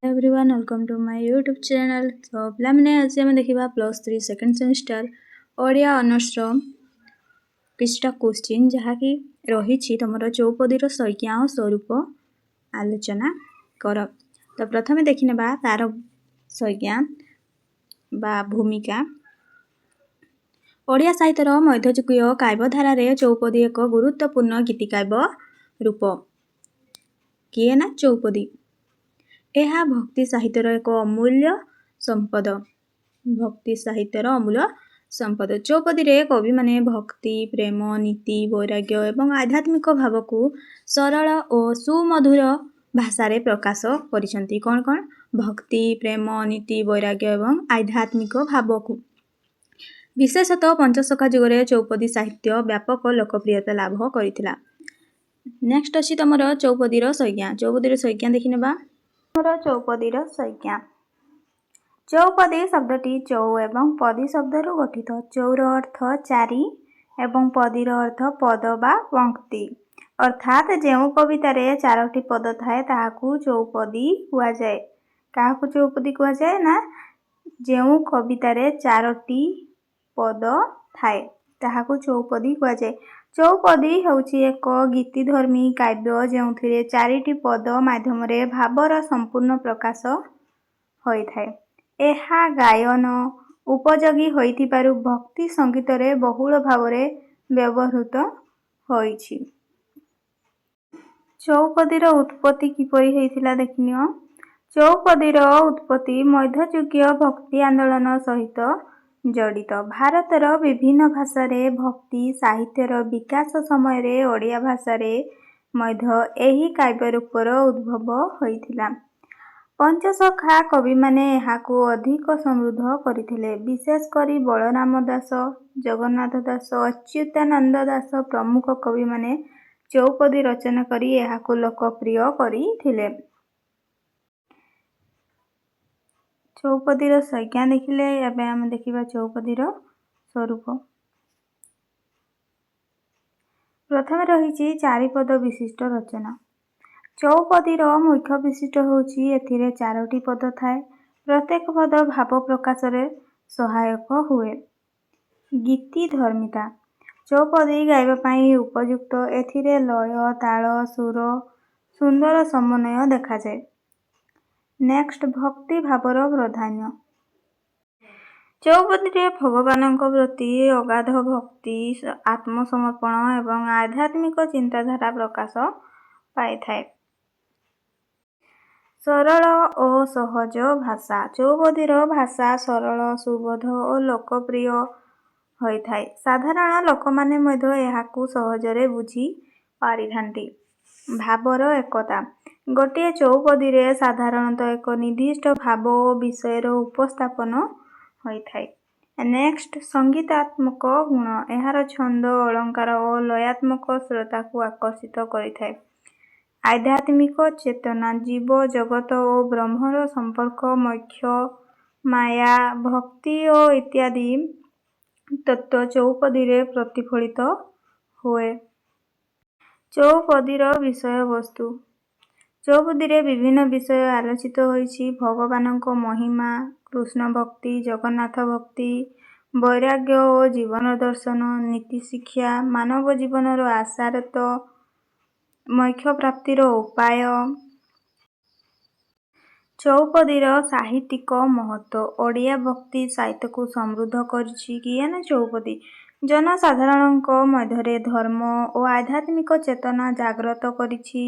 Everyone welcome to my YouTube channel. तो पे आज आम देखा +3 सेकेंड सेमिस्टर ओडिया ऑनर्स किछटा क्वेश्चन जहाँकि रही तुम चौपदीर संज्ञा और स्वरूप आलोचना कर। तो प्रथम देखने तार संज्ञा बा भूमिका। ओडिया साहित्यर मध्ययुगीय काव्यधारा चौपदी एक गुरुत्वपूर्ण गीतिकाव्य रूप। किए ना चौपदी यह भक्ति साहित्यर एक अमूल्य संपद। भक्ति साहित्यर अमूल्य संपद। चौपदी रे कवि माने भक्ति प्रेम नीति वैराग्य एवं आध्यात्मिक भाव को सरल और सुमधुर भाषा रे प्रकाश करिसंती। कौन कौन भक्ति प्रेम नीति वैराग्य एवं आध्यात्मिक भाव को। विशेषतः पंचशखा जुगरे चौपदी साहित्य व्यापक लोकप्रियता लाभ करिथिला। नेक्स्ट अछि तमरो चौपदीर संज्ञा। चौपदीर संज्ञा देखिनेबा। चौपदीर संज्ञा। चौपदी शब्दटी चौ एवं पदी शब्दरू गठित। चौर अर्थ चारि एवं पदीर अर्थ पद बा पंक्ति। अर्थात जेउ कवितारे चारोटी पद थाए ताहाकू चौपदी कुआ जाए। काहाकू चौपदी कुआ जाए ना जेउ कवितारे चारोटी पद थाए ताहाकू चौपदी कुआ जाए। चौपदी हेउछि एक गीतिधर्मी काव्य जेउथिरे चारिटी पद माध्यम रे भावर संपूर्ण प्रकाश होई थाए। एहा गायन उपयोगी होइथिबारु भक्ति संगीत रे बहुल भावरे व्यवहृत होइछि। चौपदीर उत्पत्ति किपरि हेइथिला देखिनियो। चौपदीर उत्पत्ति मध्ययुगीय भक्ति आंदोलन सहित जड़ित। भारतर विभिन्न भाषा रे भक्ति साहित्यर विकास समय रे ओडिया भाषा रे मध्य एही काव्य रूपर उद्भव होइथिला। पंचसखा कवि माने एहाकू अधिक समृद्ध करिथिले। विशेष करी बलराम दास जगन्नाथ दास अच्युतानंद दास प्रमुख कवि माने चौपदी रचना करी एहाकू लोकप्रिय करिथिले। चौपदीर संज्ञा देखिले एबे हम देखिबा चौपदीर स्वरूप। प्रथम रहिछि चारिपद विशिष्ट रचना। चौपदीर मुख्य विशिष्ट होछि एथिरे चारोटी पद थाए। प्रत्येक पद भाव प्रकाश रे सहायक हुए। गीति धर्मिता। चौपदी गाइबा पई उपयुक्त। एथिरे लय ताल सुर सुंदर समन्वय देखा जाए। नेक्स्ट भक्ति भावर प्राधान्य। चौपदी रे भगवानଙ୍କ प्रति अगाध भक्ति आत्मसमर्पण एवं आध्यात्मिक चिंताधारा प्रकाश पाई थाए। सरल और सहज भाषा। चौपदीर भाषा सरल सुबोध और लोकप्रिय होई थाए। साधारण लोकमाने मध्य एहाकू सहजरे बुझी पारिथांती। भावर एकता। गोटे चौपदी रे साधारणतः एक निर्दिष्ट भाव और विषयर उपस्थापन होई थाए। नेक्स्ट संगीतात्मक गुण। एहार छंद अलंकार और लयात्मक श्रोता को आकर्षित करि थाए। आध्यात्मिक चेतना। जीव जगत और ब्रह्मर संपर्क मोक्ष माया भक्ति और इत्यादि तत्व चौपदी रे प्रतिफलित हुए। चौपदीर विषय वस्तु। चौपदी रे विभिन्न विषय आलोचित होइछि। भगवानଙ୍କ महिमा कृष्ण भक्ति जगन्नाथ भक्ति वैराग्य और जीवन दर्शन नीति शिक्षा मानव जीवनर आशारत मोक्ष प्राप्तिर उपाय। चौपदीर साहित्यिक महत्व। ओडिया भक्ति साहित्य को समृद्ध करिछि किए ना चौपदी। जनसाधारणଙ୍କ ମଧ୍ୟରେ धर्म और आध्यात्मिक चेतना जागृत करिछि।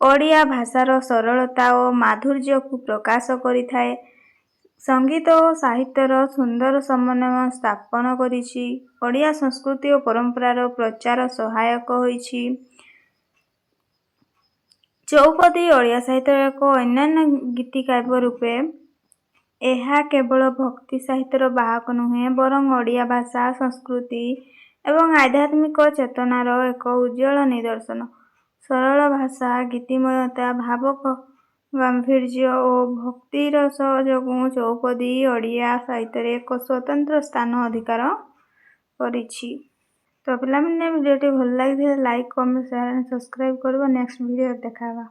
ओडिया भाषार सरलता और माधुर्य को प्रकाश करिथाए। संगीत और साहित्यर सुंदर समन्वय स्थापन करिछि। ओडिया संस्कृति और परंपरार प्रचार सहायक होइछि। चौपदी ओडिया साहित्यर एक अन्यान्य गीतिकाव्य रूपे एहा केवल भक्ति साहित्यर बाहक नुहे बरं ओडिया भाषा संस्कृति एवं आध्यात्मिक चेतनार एक उज्जवल निदर्शन। सरल भाषा गीतिमयता भावक गांभीर्य और भक्ति रस जोगु चौपदी ओडिया साहित्य एक स्वतंत्र स्थान अधिकार करिछि। तो पिला भिडियोटी भल लगी like comment share and subscribe करबो। नेक्स्ट वीडियो देखावा।